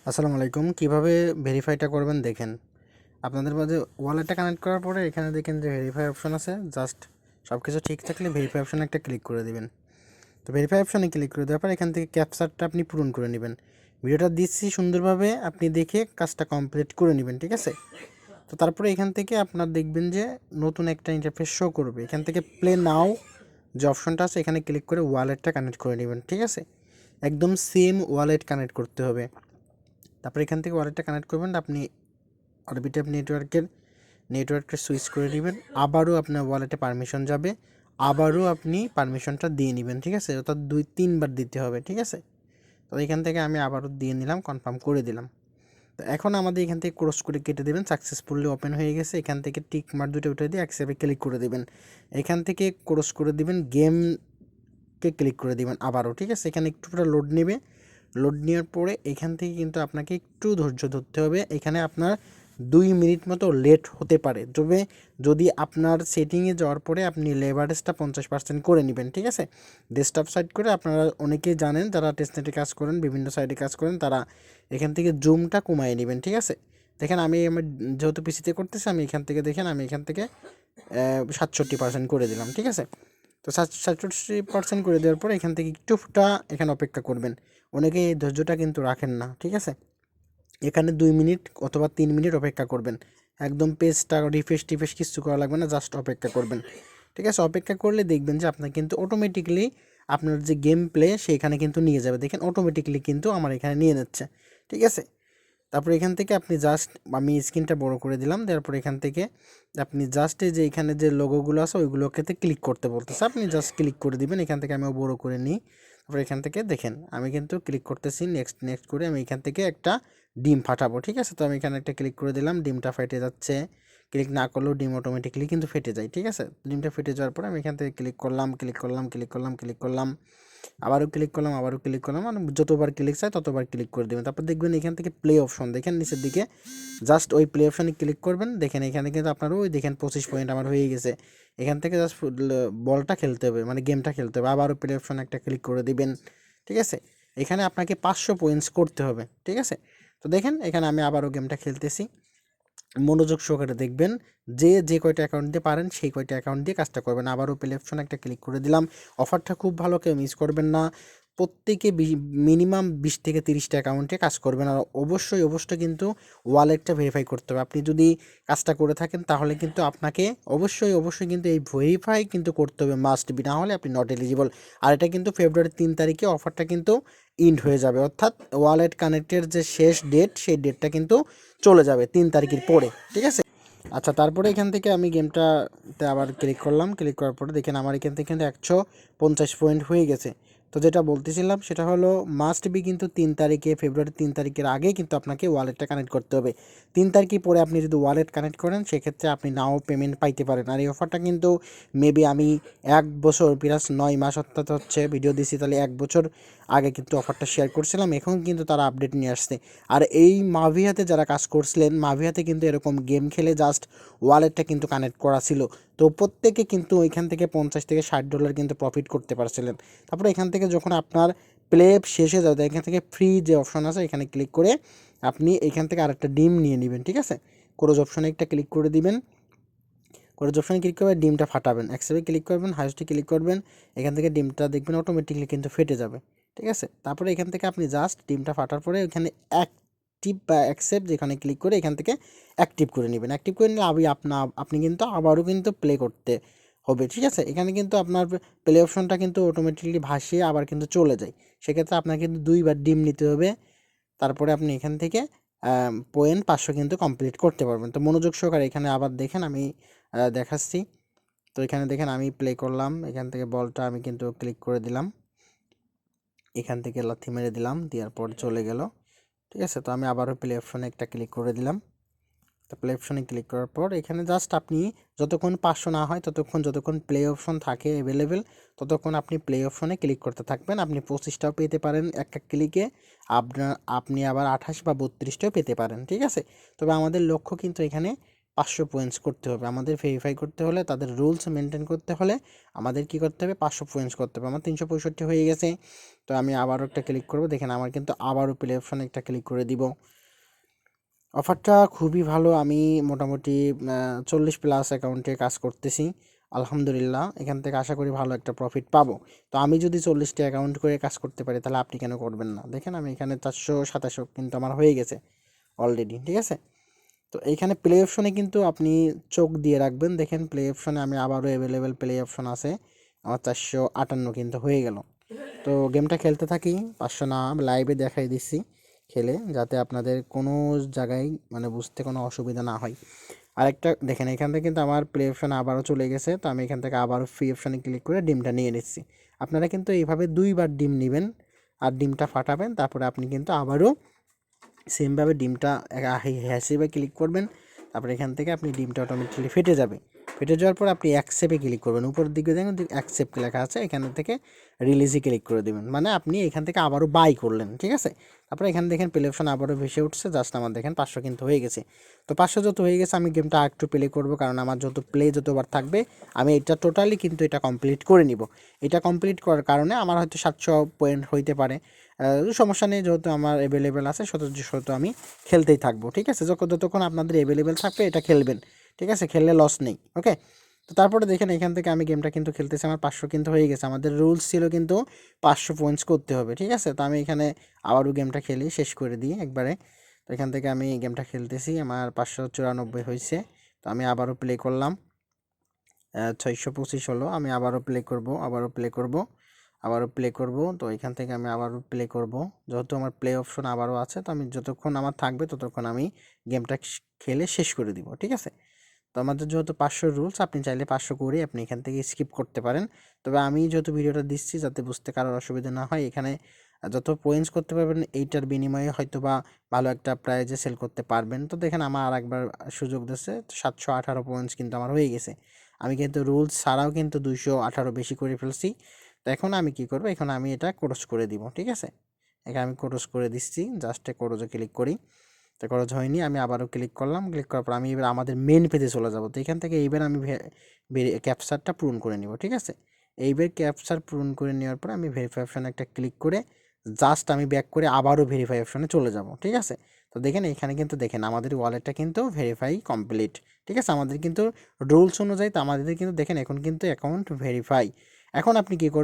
আসসালামু আলাইকুম। কিভাবে ভেরিফাইটা করবেন দেখেন। আপনাদের মাঝে ওয়ালেটটা কানেক্ট করার পরে এখানে দেখেন যে ভেরিফাই অপশন আছে। জাস্ট সব কিছু ঠিক থাকলে ভেরিফাই অপশনে একটা ক্লিক করে দিবেন। তো ভেরিফাই অপশনে ক্লিক করে দেওয়ার পর এখান থেকে ক্যাপচারটা আপনি পূরণ করে নেবেন। ভিডিওটা দিচ্ছি সুন্দরভাবে আপনি দেখে কাজটা কমপ্লিট করে নেবেন, ঠিক আছে? তো তারপরে এখান থেকে আপনার দেখবেন যে নতুন একটা ইন্টারফেস শো করবে। এখান থেকে প্লে নাও যে অপশনটা আছে এখানে ক্লিক করে ওয়ালেটটা কানেক্ট করে নেবেন, ঠিক আছে? একদম সেম ওয়ালেট কানেক্ট করতে হবে। তারপরে এখান থেকে ওয়ালেটটা কানেক্ট করবেন। আপনি অরবিটাপ নেটওয়ার্কটা সুইচ করে নেবেন। আবারও আপনার ওয়ালেটে পারমিশন যাবে, আবারও আপনি পারমিশনটা দিয়ে নেবেন, ঠিক আছে? অর্থাৎ 2-3 বার দিতে হবে, ঠিক আছে? তো এখান থেকে আমি আবারও দিয়ে নিলাম, কনফার্ম করে দিলাম। তো এখন আমাদের এখান থেকে ক্রস করে কেটে দেবেন। সাকসেসফুলি ওপেন হয়ে গেছে। এখান থেকে টিক মার্ক দুটো উঠে দিয়ে অ্যাকসেপ্টে ক্লিক করে দেবেন। এখান থেকে ক্রস করে দিবেন, গেমকে ক্লিক করে দিবেন আবারও, ঠিক আছে? এখানে একটুটা লোড নেবে। লোড নেওয়ার পরে এখান থেকে কিন্তু আপনাকে একটু ধৈর্য ধরতে হবে। এখানে আপনার 2 মিনিট মতো লেট হতে পারে। তবে যদি আপনার সেটিংয়ে যাওয়ার পরে আপনি লেভারেজটা 50% করে নেবেন, ঠিক আছে? ডেস্কটপ সাইড করে আপনারা অনেকেই জানেন যারা টেস্টনেটে কাজ করেন, বিভিন্ন সাইডে কাজ করেন, তারা এখান থেকে জুমটা কমায় নেবেন, ঠিক আছে? দেখেন আমি আমার যেহেতু পিসিতে করতেছি, আমি এখান থেকে দেখেন আমি এখান থেকে 67% করে দিলাম, ঠিক আছে? তো 67% করে দেওয়ার পরে এখান থেকে একটুটা এখানে অপেক্ষা করবেন। অনেকে এই ধৈর্যটা কিন্তু রাখেন না, ঠিক আছে? এখানে 2 মিনিট অথবা 3 মিনিট অপেক্ষা করবেন। একদম পেজটা রিফ্রেশ কিচ্ছু করা লাগবে না, জাস্ট অপেক্ষা করবেন, ঠিক আছে? অপেক্ষা করলে দেখবেন যে আপনার কিন্তু অটোমেটিক্যালি আপনার যে গেম প্লে সেইখানে কিন্তু নিয়ে যাবে। দেখেন অটোমেটিক্যালি কিন্তু আমার এখানে নিয়ে নিচ্ছে, ঠিক আছে? তারপর এখান থেকে আপনি জাস্ট আমি স্ক্রিনটা বড় করে দিলাম। দেওয়ার পর এখান থেকে আপনি জাস্ট এই যে এখানে যে লোগোগুলো আছে ওইগুলোকে ক্লিক করতে বলতেছে, আপনি জাস্ট ক্লিক করে দিবেন। এখান থেকে আমিও বড় করে নিই। তারপর এখান থেকে দেখেন আমি কিন্তু ক্লিক করতেছি, নেক্সট করে আমি এখান থেকে একটা ডিম ফাটাবো, ঠিক আছে? তো আমি এখানে একটা ক্লিক করে দিলাম, ডিমটা ফেটে যাচ্ছে। ক্লিক না করলেও ডিম অটোমেটিক্যালি কিন্তু ফেটে যায়, ঠিক আছে? ডিমটা ফেটে যাওয়ার পরে আমি এখান থেকে ক্লিক করলাম, আবারও ক্লিক করলাম, মানে যতবার ক্লিক চাই ততবার ক্লিক করে দেবেন। তারপর দেখবেন এখান থেকে প্লে অপশন দেখেন নিচের দিকে, জাস্ট ওই প্লে অপশনে ক্লিক করবেন। দেখেন এখানে কিন্তু আপনার ওই দেখেন 25 পয়েন্ট আমার হয়ে গেছে। এখান থেকে জাস্ট বলটা খেলতে হবে, মানে গেমটা খেলতে হবে। আবারও প্লে অপশনে একটা ক্লিক করে দিবেন, ঠিক আছে? এখানে আপনাকে 500 পয়েন্টস করতে হবে, ঠিক আছে? তো দেখেন এখানে আমি আবারও গেমটা খেলতেছি। মনোযোগ সহকারে দেখবেন। যে কয়টা অ্যাকাউন্ট দিয়ে পারেন সেই কয়টা অ্যাকাউন্ট দিয়ে কাজটা করবেন। আবারও প্লে অপশনে একটা ক্লিক করে দিলাম। অফারটা খুব ভালো, কেউ মিস করবেন না। প্রত্যেকে মিনিমাম 20 থেকে 30টা অ্যাকাউন্টে কাজ করবেন। আর অবশ্যই কিন্তু ওয়ালেটটা ভেরিফাই করতে হবে। আপনি যদি কাজটা করে থাকেন তাহলে কিন্তু আপনাকে অবশ্যই কিন্তু এই ভেরিফাই কিন্তু করতে হবে, মাস্ট বি, না হলে আপনি নট এলিজিবল। আর এটা কিন্তু ফেব্রুয়ারির 3 তারিখে অফারটা কিন্তু ইন্ড হয়ে যাবে, অর্থাৎ ওয়ালেট কানেক্টের যে শেষ ডেট সেই ডেটটা কিন্তু চলে যাবে 3 তারিখের পরে, ঠিক আছে? আচ্ছা, তারপরে এখান থেকে আমি গেমটাতে আবার ক্লিক করলাম। ক্লিক করার পরে দেখেন আমার এখান থেকে কিন্তু 150 পয়েন্ট হয়ে গেছে। তো যেটা বলতেছিলাম সেটা হলো মাস্ট বি কিন্তু 3 তারিখে, ফেব্রুয়ারির 3 তারিখের আগে কিন্তু আপনাকে ওয়ালেটটা কানেক্ট করতে হবে। 3 তারিখের পরে আপনি যদি ওয়ালেট কানেক্ট করেন সেক্ষেত্রে আপনি নাও পেমেন্ট পাইতে পারেন। আর এই অফারটা কিন্তু মেবি আমি 1 বছর প্লাস 9 মাস, অর্থাৎ হচ্ছে ভিডিও দিছি তাহলে 1 বছর আগে কিন্তু অফারটা শেয়ার করছিলাম। এখন কিন্তু তারা আপডেট নিয়ে আসছে। আর এই মাভিয়াতে যারা কাজ করছিলেন, মাভিয়াতে কিন্তু এরকম গেম খেলে জাস্ট ওয়ালেটটা কিন্তু কানেক্ট করা ছিল। তো প্রত্যেকে কিন্তু ওইখান থেকে $50 থেকে $60 কিন্তু প্রফিট করতে পারছিলেন। তারপরে এখান থেকে যখন আপনার প্লে শেষে যাবে এখান থেকে ফ্রি যে অপশন আছে এখানে ক্লিক করে আপনি এখান থেকে আরেকটা ডিম নিয়ে নেবেন, ঠিক আছে? ক্রোজ অপশনে একটা ক্লিক করে দিবেন। ক্রোজ অপশনে ক্লিক করে ডিমটা ফাটাবেন, অ্যাকসেপ্টে ক্লিক করবেন, হাইস্টে ক্লিক করবেন। এখান থেকে ডিমটা দেখবেন অটোমেটিকলি কিন্তু ফেটে যাবে, ঠিক আছে? তারপরে এখান থেকে আপনি জাস্ট ডিমটা ফাটার পরে এখানে অ্যাক্টিভ বা অ্যাকসেপ্ট যেখানে ক্লিক করে এখান থেকে অ্যাক্টিভ করে নেবেন। অ্যাক্টিভ করে নিলে আপনি কিন্তু আবারও কিন্তু প্লে করতে হবে, ঠিক আছে? এখানে কিন্তু আপনার প্লে অপশনটা কিন্তু অটোমেটিকলি ভাসিয়ে আবার কিন্তু চলে যায়। সেক্ষেত্রে আপনার কিন্তু 2বার ডিম নিতে হবে। তারপরে আপনি এখান থেকে পয়েন্ট 500 কিন্তু কমপ্লিট করতে পারবেন। তো মনোযোগ সহকারে এখানে আবার দেখেন আমি দেখাচ্ছি। তো এখানে দেখেন আমি প্লে করলাম, এখান থেকে বলটা আমি কিন্তু ক্লিক করে দিলাম, এখান থেকে লাথি মেরে দিলাম, দেওয়ার পর চলে গেল, ঠিক আছে? তো আমি আবারও প্লে অপশনে একটা ক্লিক করে দিলাম। তো প্লে অপশনে ক্লিক করার পর এখানে জাস্ট আপনি যতক্ষণ 500 না হয় যতক্ষণ প্লে অপশন থাকে অ্যাভেলেবেল ততক্ষণ আপনি প্লে অপশনে ক্লিক করতে থাকবেন। আপনি 25টাও পেতে পারেন একটা ক্লিকে, আপনি আবার 28 বা 32টাও পেতে পারেন, ঠিক আছে? তবে আমাদের লক্ষ্য কিন্তু এখানে 500 পয়েন্টস করতে হবে। আমাদের ভেরিফাই করতে হলে, তাদের রুলস মেনটেন করতে হলে আমাদের কী করতে হবে, 500 পয়েন্টস করতে হবে। আমার 365 হয়ে গেছে। তো আমি আবারও একটা ক্লিক করব, দেখেন আমার কিন্তু আবারও প্লে অপশনে একটা ক্লিক করে দিব। অফারটা খুবই ভালো। আমি মোটামুটি 40+ অ্যাকাউন্টে কাজ করতেছি, আলহামদুলিল্লাহ। এখান থেকে আশা করি ভালো একটা প্রফিট পাবো। তো আমি যদি 40টা অ্যাকাউন্ট করে কাজ করতে পারি, তাহলে আপনি কেন করবেন না? দেখেন আমি এখানে 427 কিন্তু আমার হয়ে গেছে অলরেডি, ঠিক আছে। তো এইখানে প্লে অপশনে কিন্তু আপনি চোখ দিয়ে রাখবেন। দেখেন প্লে অপশনে আমি আবারও অ্যাভেলেবেল প্লে অপশন আছে, আমার 458 কিন্তু হয়ে গেল। তো গেমটা খেলতে থাকি, 500 না, লাইভে দেখাই দিচ্ছি খেলে, যাতে আপনাদের কোনো জায়গায় মানে বুঝতে কোনো অসুবিধা না হয়। আরেকটা দেখেন, এখান থেকে কিন্তু আমার প্লে অপশনে আবারও চলে গেছে। তো আমি এখান থেকে আবারও ফ্রি অপশনে ক্লিক করে ডিমটা নিয়ে নিচ্ছি। আপনারা কিন্তু এইভাবে 2বার ডিম নেবেন আর ডিমটা ফাটাবেন, তারপরে আপনি কিন্তু আবারও সেমভাবে ডিমটা হ্যাশিপে ক্লিক করবেন। তারপরে এখান থেকে আপনি ডিমটা অটোমেটিক্যালি ফেটে যাবে। ফেটে যাওয়ার পর আপনি অ্যাকসেপ্টে ক্লিক করবেন। উপরের দিকে দেখুন অ্যাকসেপ্ট লেখা আছে, এখান থেকে রিলিজে ক্লিক করে দেবেন। মানে আপনি এখান থেকে আবারও বাই করলেন, ঠিক আছে। তারপরে এখানে দেখেন প্লে অপশন আবারও ভেসে উঠছে, জাস্ট আমার দেখেন 500 কিন্তু হয়ে গেছে। তো 500 যত হয়ে গেছে, আমি গেমটা আরেকটু প্লে করবো, কারণ আমার যতবার থাকবে আমি এটা টোটালি কিন্তু এটা কমপ্লিট করে নিব। এটা কমপ্লিট করার কারণে আমার হয়তো 700 পয়েন্ট হইতে পারে, সমস্যা নেই, যেহেতু আমার অ্যাভেলেবেল আছে শত আমি খেলতেই থাকবো, ঠিক আছে। যতক্ষণ আপনাদের অ্যাভেলেবেল থাকবে এটা খেলবেন, ঠিক আছে, খেললে লস নেই, ওকে। তো তারপরে দেখেন এখান থেকে আমি গেমটা কিন্তু খেলতেছি, আমার 500 কিন্তু হয়ে গেছে। আমাদের রুলস ছিল কিন্তু 500 পয়েন্টস করতে হবে, ঠিক আছে। তো আমি এখানে আবারও গেমটা খেলি, শেষ করে দিই একবারে। তো এখান থেকে আমি গেমটা খেলতেছি, আমার 594 হয়েছে। তো আমি আবারও প্লে করলাম, 625 হলো। আমি আবারও প্লে করব, আবারও প্লে করব। তো এখান থেকে আমি আবারও প্লে করব, যেহেতু আমার প্লে অপশন আবারও আছে। তো আমি যতক্ষণ আমার থাকবে ততক্ষণ আমি গেমটা খেলে শেষ করে দিব, ঠিক আছে। তো আমাদের যেহেতু 500 রুলস, আপনি চাইলে 500 করে আপনি এখান থেকে স্কিপ করতে পারেন। তবে আমি যেহেতু ভিডিওটা দিচ্ছি যাতে বুঝতে কারোর অসুবিধা না হয়, এখানে যত পয়েন্টস করতে পারবেন এইটার বিনিময়ে হয়তো বা ভালো একটা প্রাইজে সেল করতে পারবেন। তো দেখেন আমার আরেকবার সুযোগ দিচ্ছে, 718 পয়েন্টস কিন্তু আমার হয়ে গেছে। আমি কিন্তু রুলস ছাড়াও কিন্তু 218 বেশি করে ফেলছি। তো এখন আমি কি করব, এখন আমি এটা ক্রস করে দিব, ঠিক আছে। এখানে আমি ক্রস করে দিচ্ছি, জাস্ট ক্রসে ক্লিক করি। তো ক্রস হয়নি, আমি আবারও ক্লিক করলাম। ক্লিক করার পর আমি এবার আমাদের মেন পেজে চলে যাব। তো এখান থেকে এইবার আমি ক্যাপচারটা পূরণ করে নিব, ঠিক আছে। এইবার ক্যাপচার পূরণ করে নেওয়ার পর আমি ভেরিফাই অপশনে একটা ক্লিক করে জাস্ট আমি ব্যাক করে আবারও ভেরিফাই অপশনে চলে যাব, ঠিক আছে। তো দেখেন এখানে কিন্তু দেখেন আমাদের ওয়ালেটটা কিন্তু ভেরিফাই কমপ্লিট, ঠিক আছে। আমাদের কিন্তু রুলস অনুযায়ী তো আমাদের কিন্তু দেখেন এখন কিন্তু অ্যাকাউন্ট ভেরিফাই। এখন আপনি কী করবেন,